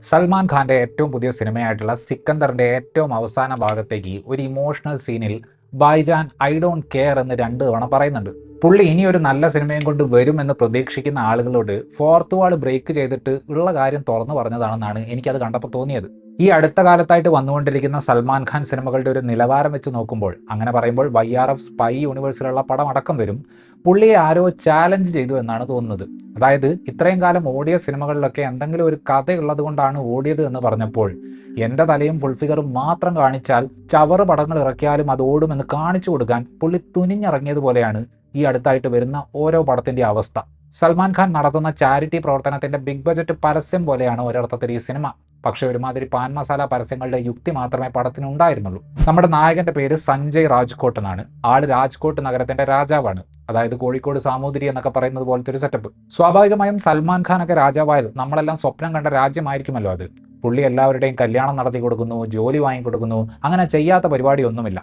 സൽമാൻ ഖാന്റെ ഏറ്റവും പുതിയ സിനിമയായിട്ടുള്ള സിക്കന്ദറിന്റെ ഏറ്റവും അവസാന ഭാഗത്തേക്ക് ഒരു ഇമോഷണൽ സീനിൽ ബൈജാൻ ഐ ഡോണ്ട് കെയർ എന്ന് 2 തവണ പറയുന്നുണ്ട്. പുള്ളി ഇനി ഒരു നല്ല സിനിമയും കൊണ്ട് വരുമെന്ന് പ്രതീക്ഷിക്കുന്ന ആളുകളോട് ഫോർത്ത് വാൾ ബ്രേക്ക് ചെയ്തിട്ട് ഉള്ള കാര്യം തുറന്നു പറഞ്ഞതാണെന്നാണ് എനിക്കത് കണ്ടപ്പോൾ തോന്നിയത്. ഈ അടുത്ത കാലത്തായിട്ട് വന്നുകൊണ്ടിരിക്കുന്ന സൽമാൻ ഖാൻ സിനിമകളുടെ ഒരു നിലവാരം വെച്ച് നോക്കുമ്പോൾ, അങ്ങനെ പറയുമ്പോൾ YRF സ്പൈ യൂണിവേഴ്സിലുള്ള പടം അടക്കം വരും, പുള്ളിയെ ആരോ ചാലഞ്ച് ചെയ്തു എന്നാണ് തോന്നുന്നത്. അതായത് ഇത്രയും കാലം ഓടിയ സിനിമകളിലൊക്കെ എന്തെങ്കിലും ഒരു കഥയുള്ളത് കൊണ്ടാണ് ഓടിയത് എന്ന് പറഞ്ഞപ്പോൾ, എൻ്റെ തലയും ഫുൾ ഫിഗറും മാത്രം കാണിച്ചാൽ ചവറ് പടങ്ങൾ ഇറക്കിയാലും അത് ഓടുമെന്ന് കാണിച്ചു കൊടുക്കാൻ പുള്ളി തുനിഞ്ഞിറങ്ങിയതുപോലെയാണ് ഈ അടുത്തായിട്ട് വരുന്ന ഓരോ പടത്തിൻ്റെ അവസ്ഥ. സൽമാൻ ഖാൻ നടത്തുന്ന ചാരിറ്റി പ്രവർത്തനത്തിന്റെ ബിഗ് ബജറ്റ് പരസ്യം പോലെയാണ് ഒരർത്ഥത്തിൽ ഈ സിനിമ. പക്ഷെ ഒരുമാതിരി പാൻ മസാല പരസ്യങ്ങളുടെ യുക്തി മാത്രമേ പടത്തിന് ഉണ്ടായിരുന്നുള്ളൂ. നമ്മുടെ നായകന്റെ പേര് സഞ്ജയ് രാജ്കോട്ട് എന്നാണ്. ആള് രാജ്കോട്ട് നഗരത്തിന്റെ രാജാവാണ്. അതായത് കോഴിക്കോട് സാമൂതിരി എന്നൊക്കെ പറയുന്നത് പോലത്തെ ഒരു സെറ്റപ്പ്. സ്വാഭാവികമായും സൽമാൻ ഖാനൊക്കെ രാജാവായാലും നമ്മളെല്ലാം സ്വപ്നം കണ്ട രാജ്യമായിരിക്കുമല്ലോ അത്. പുള്ളി എല്ലാവരുടെയും കല്യാണം നടത്തി കൊടുക്കുന്നു, ജോലി വാങ്ങിക്കൊടുക്കുന്നു, അങ്ങനെ ചെയ്യാത്ത പരിപാടിയൊന്നുമില്ല.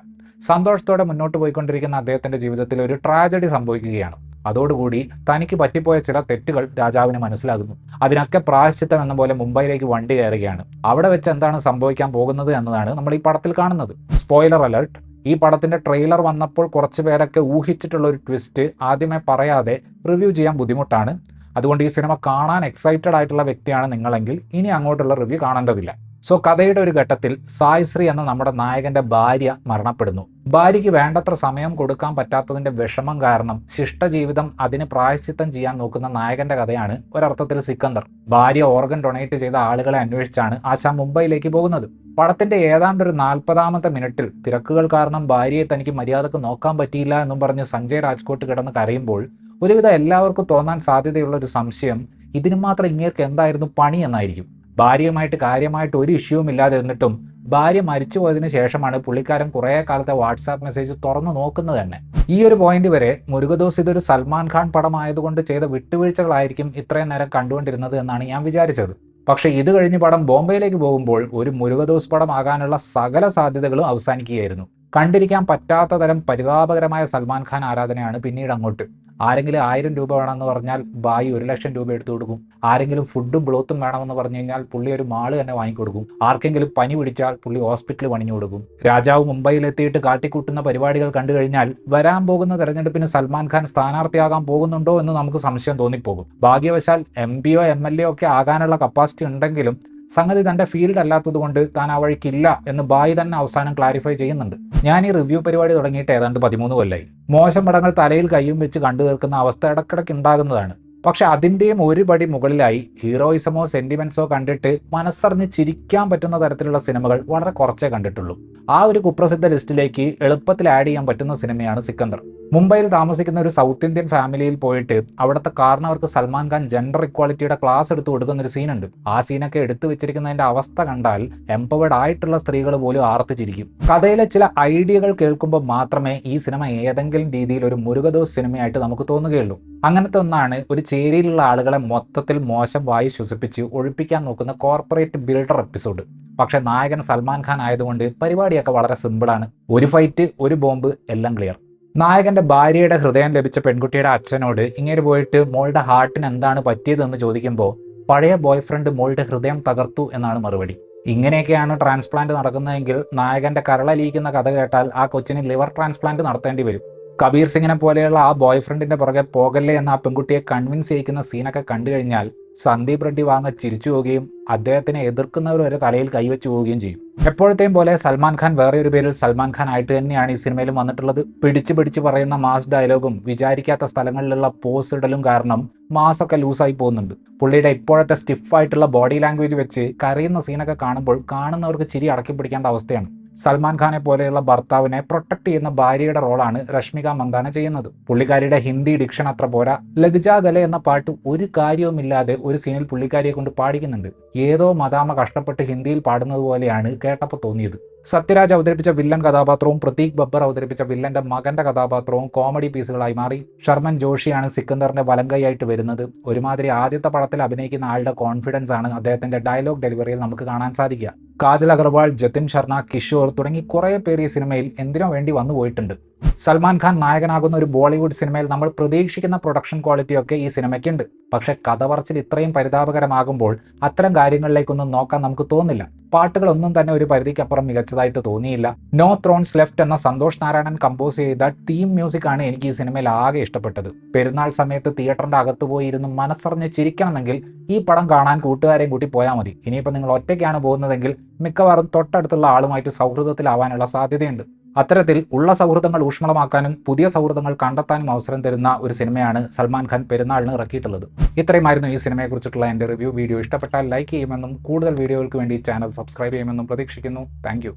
സന്തോഷത്തോടെ മുന്നോട്ട് പോയിക്കൊണ്ടിരിക്കുന്ന അദ്ദേഹത്തിന്റെ ജീവിതത്തിൽ ഒരു ട്രാജഡി സംഭവിക്കുകയാണ്. അതോടുകൂടി തനിക്ക് പറ്റിപ്പോയ ചില തെറ്റുകൾ രാജാവിന് മനസ്സിലാകുന്നു. അതിനൊക്കെ പ്രായശ്ചിത്തം എന്ന പോലെ മുംബൈയിലേക്ക് വണ്ടി കയറുകയാണ്. അവിടെ വെച്ച് എന്താണ് സംഭവിക്കാൻ പോകുന്നത് എന്നതാണ് നമ്മൾ ഈ പടത്തിൽ കാണുന്നത്. Spoiler alert. ഈ പടത്തിന്റെ ട്രെയിലർ വന്നപ്പോൾ കുറച്ച് പേരൊക്കെ ഊഹിച്ചിട്ടുള്ള ഒരു ട്വിസ്റ്റ് ആദ്യമേ പറയാതെ റിവ്യൂ ചെയ്യാൻ ബുദ്ധിമുട്ടാണ്. അതുകൊണ്ട് ഈ സിനിമ കാണാൻ എക്സൈറ്റഡ് ആയിട്ടുള്ള വ്യക്തിയാണ് നിങ്ങളെങ്കിൽ ഇനി അങ്ങോട്ടുള്ള റിവ്യൂ കാണേണ്ടതില്ല. സോ കഥയുടെ ഒരു ഘട്ടത്തിൽ സായ്ശ്രീ എന്ന നമ്മുടെ നായകന്റെ ഭാര്യ മരണപ്പെടുന്നു. ഭാര്യയ്ക്ക് വേണ്ടത്ര സമയം കൊടുക്കാൻ പറ്റാത്തതിന്റെ വിഷമം കാരണം ശിഷ്ടജീവിതം അതിന് പ്രായശ്ചിത്തം ചെയ്യാൻ നോക്കുന്ന നായകന്റെ കഥയാണ് ഒരർത്ഥത്തിൽ സിക്കന്ദർ. ഭാര്യ ഓർഗൻ ഡൊണേറ്റ് ചെയ്ത ആളുകളെ അന്വേഷിച്ചാണ് ആശ മുംബൈയിലേക്ക് പോകുന്നത്. പടത്തിന്റെ ഏതാണ്ട് ഒരു 40ാമത്തെ മിനിറ്റിൽ തിരക്കുകൾ കാരണം ഭാര്യയെ തനിക്ക് മര്യാദക്ക് നോക്കാൻ പറ്റിയില്ല എന്നും പറഞ്ഞ് സഞ്ജയ് രാജ്കോട്ട് കിടന്ന് കരയുമ്പോൾ ഒരുവിധം എല്ലാവർക്കും തോന്നാൻ സാധ്യതയുള്ള ഒരു സംശയം, ഇതിന് മാത്രം ഇങ്ങേർക്ക് എന്തായിരുന്നു പണി എന്നായിരിക്കും. ഭാര്യയുമായിട്ട് കാര്യമായിട്ട് ഒരു ഇഷ്യൂവും ഇല്ലാതിരുന്നിട്ടും ഭാര്യ മരിച്ചു പോയതിനു ശേഷമാണ് പുള്ളിക്കാരൻ കുറേ കാലത്തെ വാട്സാപ്പ് മെസ്സേജ് തുറന്നു നോക്കുന്നത് തന്നെ. ഈ ഒരു പോയിന്റ് വരെ മുരുകദോസ് ഇതൊരു സൽമാൻ ഖാൻ പടമായതുകൊണ്ട് ചെയ്ത വിട്ടുവീഴ്ചകളായിരിക്കും ഇത്രയും നേരം കണ്ടുകൊണ്ടിരുന്നത് എന്നാണ് ഞാൻ വിചാരിച്ചത്. പക്ഷേ ഇത് കഴിഞ്ഞ് പടം ബോംബെയിലേക്ക് പോകുമ്പോൾ ഒരു മുരുകദോസ് പടം ആകാനുള്ള സകല സാധ്യതകളും അവസാനിക്കുകയായിരുന്നു. കണ്ടിരിക്കാൻ പറ്റാത്ത തരം പരിതാപകരമായ സൽമാൻ ഖാൻ ആരാധനയാണ് പിന്നീട് അങ്ങോട്ട്. ആരെങ്കിലും 1000 രൂപ വേണമെന്ന് പറഞ്ഞാൽ ബായി 1,00,000 രൂപ എടുത്തു കൊടുക്കും. ആരെങ്കിലും ഫുഡും ബ്ലോത്തും വേണമെന്ന് പറഞ്ഞു കഴിഞ്ഞാൽ പുള്ളി ഒരു മാള് തന്നെ വാങ്ങിക്കൊടുക്കും. ആർക്കെങ്കിലും പനി പിടിച്ചാൽ പുള്ളി ഹോസ്പിറ്റൽ പണിഞ്ഞു കൊടുക്കും. രാജാവ് മുംബൈയിലെത്തിയിട്ട് കാട്ടിക്കൂട്ടുന്ന പരിപാടികൾ കണ്ടു കഴിഞ്ഞാൽ വരാൻ പോകുന്ന തെരഞ്ഞെടുപ്പിന് സൽമാൻ ഖാൻ സ്ഥാനാർത്ഥിയാകാൻ പോകുന്നുണ്ടോ എന്ന് നമുക്ക് സംശയം തോന്നിപ്പോകും. ഭാഗ്യവശാൽ MP MLA ഒക്കെ ആകാനുള്ള കപ്പാസിറ്റി ഉണ്ടെങ്കിലും സംഗതി തന്റെ ഫീൽഡ് അല്ലാത്തത് കൊണ്ട് താൻ ആ വഴിക്കില്ല എന്ന് ബായി തന്നെ അവസാനം ക്ലാരിഫൈ ചെയ്യുന്നുണ്ട്. ഞാൻ ഈ റിവ്യൂ പരിപാടി തുടങ്ങിയിട്ട് ഏതാണ്ട് 13 കൊല്ലമായി. മോശം പടങ്ങൾ തലയിൽ കയ്യും വെച്ച് കണ്ടു തീർക്കുന്ന അവസ്ഥ ഇടക്കിടയ്ക്ക് ഉണ്ടാകുന്നതാണ്. പക്ഷെ അതിൻ്റെയും ഒരു പടി മുകളിലായി ഹീറോയിസമോ സെന്റിമെന്റ്സോ കണ്ടിട്ട് മനസ്സറിഞ്ഞ് ചിരിക്കാൻ പറ്റുന്ന തരത്തിലുള്ള സിനിമകൾ വളരെ കുറച്ചേ കണ്ടിട്ടുള്ളൂ. ആ ഒരു കുപ്രസിദ്ധ ലിസ്റ്റിലേക്ക് എളുപ്പത്തിൽ ആഡ് ചെയ്യാൻ പറ്റുന്ന സിനിമയാണ് സിക്കന്ദർ. മുംബൈയിൽ താമസിക്കുന്ന ഒരു സൗത്ത് ഇന്ത്യൻ ഫാമിലിയിൽ പോയിട്ട് അവിടുത്തെ കാരണവർക്ക് സൽമാൻ ഖാൻ ജെൻഡർ ഇക്വാളിറ്റിയുടെ ക്ലാസ് എടുത്തു കൊടുക്കുന്ന ഒരു സീനുണ്ട്. ആ സീനൊക്കെ എടുത്തു വെച്ചിരിക്കുന്നതിന്റെ അവസ്ഥ കണ്ടാൽ എംപവേർഡ് ആയിട്ടുള്ള സ്ത്രീകൾ പോലും ആർത്തിച്ചിരിക്കും. കഥയിലെ ചില ഐഡിയകൾ കേൾക്കുമ്പോൾ മാത്രമേ ഈ സിനിമ ഏതെങ്കിലും രീതിയിൽ ഒരു മുരുകദോസ് സിനിമയായിട്ട് നമുക്ക് തോന്നുകയുള്ളൂ. അങ്ങനത്തെ ഒന്നാണ് ഒരു ചേരിയിലുള്ള ആളുകളെ മൊത്തത്തിൽ മോശം വായി ശ്വസിപ്പിച്ച് ഒഴിപ്പിക്കാൻ നോക്കുന്ന കോർപ്പറേറ്റ് ബിൽഡർ എപ്പിസോഡ്. പക്ഷെ നായകൻ സൽമാൻ ഖാൻ ആയതുകൊണ്ട് പരിപാടിയൊക്കെ വളരെ സിമ്പിളാണ്. ഒരു ഫൈറ്റ്, ഒരു ബോംബ്, എല്ലാം ക്ലിയർ. നായകന്റെ ഭാര്യയുടെ ഹൃദയം ലഭിച്ച പെൺകുട്ടിയുടെ അച്ഛനോട് ഇങ്ങനെ പോയിട്ട് മോളുടെ ഹാർട്ടിന് എന്താണ് പറ്റിയതെന്ന് ചോദിക്കുമ്പോൾ പഴയ ബോയ് ഫ്രണ്ട് മോളുടെ ഹൃദയം തകർത്തു എന്നാണ് മറുപടി. ഇങ്ങനെയൊക്കെയാണ് ട്രാൻസ്പ്ലാന്റ് നടക്കുന്നതെങ്കിൽ നായകന്റെ കരളലിയിക്കുന്ന കഥ കേട്ടാൽ ആ കൊച്ചിന് ലിവർ ട്രാൻസ്പ്ലാന്റ് നടത്തേണ്ടി വരും. കബീർ സിംഗിനെ പോലെയുള്ള ആ ബോയ് ഫ്രണ്ടിന്റെ പുറകെ പോകല്ലേ എന്ന ആ പെൺകുട്ടിയെ കൺവിൻസ് ചെയ്യിക്കുന്ന സീനൊക്കെ കണ്ടു കഴിഞ്ഞാൽ സന്ദീപ് റെഡ്ഡി വാങ്ങ ചിരിച്ചു പോവുകയും അദ്ദേഹത്തിനെ എതിർക്കുന്നവർ വരെ തലയിൽ കൈവച്ചു പോവുകയും ചെയ്യും. എപ്പോഴത്തെയും പോലെ സൽമാൻ ഖാൻ വേറെ ഒരു പേരിൽ സൽമാൻ ഖാൻ ആയിട്ട് തന്നെയാണ് ഈ സിനിമയിലും വന്നിട്ടുള്ളത്. പിടിച്ചു പറയുന്ന മാസ് ഡയലോഗും വിചാരിക്കാത്ത സ്ഥലങ്ങളിലുള്ള പോസ് ഇടലും കാരണം മാസൊക്കെ ലൂസായി പോകുന്നുണ്ട്. പുള്ളിയുടെ ഇപ്പോഴത്തെ സ്റ്റിഫായിട്ടുള്ള ബോഡി ലാംഗ്വേജ് വെച്ച് കരയുന്ന സീനൊക്കെ കാണുമ്പോൾ കാണുന്നവർക്ക് ചിരി അടക്കി പിടിക്കേണ്ട അവസ്ഥയാണ്. സൽമാൻ ഖാനെ പോലെയുള്ള ഭർത്താവിനെ പ്രൊട്ടക്ട് ചെയ്യുന്ന ഭാര്യയുടെ റോളാണ് രശ്മിക മന്ദാന ചെയ്യുന്നത്. പുള്ളിക്കാരിയുടെ ഹിന്ദി ഡിക്ഷൻ അത്ര പോരാ. ലഗ്ജാ ഗലെ എന്ന പാട്ട് ഒരു കാര്യവുമില്ലാതെ ഒരു സീനിൽ പുള്ളിക്കാരിയെ കൊണ്ട് പാടിക്കുന്നുണ്ട്. ഏതോ മദാമ കഷ്ടപ്പെട്ട് ഹിന്ദിയിൽ പാടുന്നത് പോലെയാണ് കേട്ടപ്പോൾ തോന്നിയത്. സത്യരാജ് അവതരിപ്പിച്ച വില്ലൻ കഥാപാത്രവും പ്രതീക് ബബ്ബർ അവതരിപ്പിച്ച വില്ലന്റെ മകന്റെ കഥാപാത്രവും കോമഡി പീസുകളായി മാറി. ഷർമൻ ജോഷിയാണ് സിക്കന്ദറിന്റെ വലങ്കൈയായിട്ട് വരുന്നത്. ഒരുമാതിരി ആദ്യത്തെ പടത്തിൽ അഭിനയിക്കുന്ന ആളുടെ കോൺഫിഡൻസ് ആണ് അദ്ദേഹത്തിന്റെ ഡയലോഗ് ഡെലിവറിയിൽ നമുക്ക് കാണാൻ സാധിക്കുക. കാജൽ അഗർവാൾ, ജതിൻ ശർണ, കിഷോർ തുടങ്ങി കുറേ പേര് ഈ സിനിമയിൽ എന്തിനോ വേണ്ടി വന്നു പോയിട്ടുണ്ട്. സൽമാൻ ഖാൻ നായകനാകുന്ന ഒരു ബോളിവുഡ് സിനിമയിൽ നമ്മൾ പ്രതീക്ഷിക്കുന്ന പ്രൊഡക്ഷൻ ക്വാളിറ്റിയൊക്കെ ഈ സിനിമയ്ക്കുണ്ട്. പക്ഷേ കഥ പറച്ചിൽ ഇത്രയും പരിതാപകരമാകുമ്പോൾ അത്തരം കാര്യങ്ങളിലേക്കൊന്നും നോക്കാൻ നമുക്ക് തോന്നില്ല. പാട്ടുകളൊന്നും തന്നെ ഒരു പരിധിക്കപ്പുറം മികച്ചതായിട്ട് തോന്നിയില്ല. നോ ത്രോൺസ് ലെഫ്റ്റ് എന്ന സന്തോഷ് നാരായണൻ കമ്പോസ് ചെയ്ത തീം മ്യൂസിക് ആണ് എനിക്ക് ഈ സിനിമയിൽ ആകെ ഇഷ്ടപ്പെട്ടത്. പെരുന്നാൾ സമയത്ത് തിയേറ്ററിന്റെ അകത്ത് പോയി ഇരുന്ന് മനസ്സറിഞ്ഞ് ചിരിക്കണമെങ്കിൽ ഈ പടം കാണാൻ കൂട്ടുകാരെയും കൂട്ടി പോയാൽ മതി. ഇനിയിപ്പോൾ നിങ്ങൾ ഒറ്റയ്ക്കാണ് പോകുന്നതെങ്കിൽ മിക്കവാറും തൊട്ടടുത്തുള്ള ആളുമായിട്ട് സൗഹൃദത്തിലാവാനുള്ള സാധ്യതയുണ്ട്. അത്തരത്തിൽ ഉള്ള സൗഹൃദങ്ങൾ ഊഷ്മളമാക്കാനും പുതിയ സൗഹൃദങ്ങൾ കണ്ടെത്താനും അവസരം തരുന്ന ഒരു സിനിമയാണ് സൽമാൻ ഖാൻ പെരുന്നാളിന് ഇറക്കിയിട്ടുള്ളത്. ഇത്രയുമായിരുന്നു ഈ സിനിമയെക്കുറിച്ചിട്ടുള്ള എൻ്റെ റിവ്യൂ. വീഡിയോ ഇഷ്ടപ്പെട്ടാൽ ലൈക്ക് ചെയ്യുമെന്നും കൂടുതൽ വീഡിയോകൾക്ക് വേണ്ടി ചാനൽ സബ്സ്ക്രൈബ് ചെയ്യുമെന്നും പ്രതീക്ഷിക്കുന്നു. താങ്ക്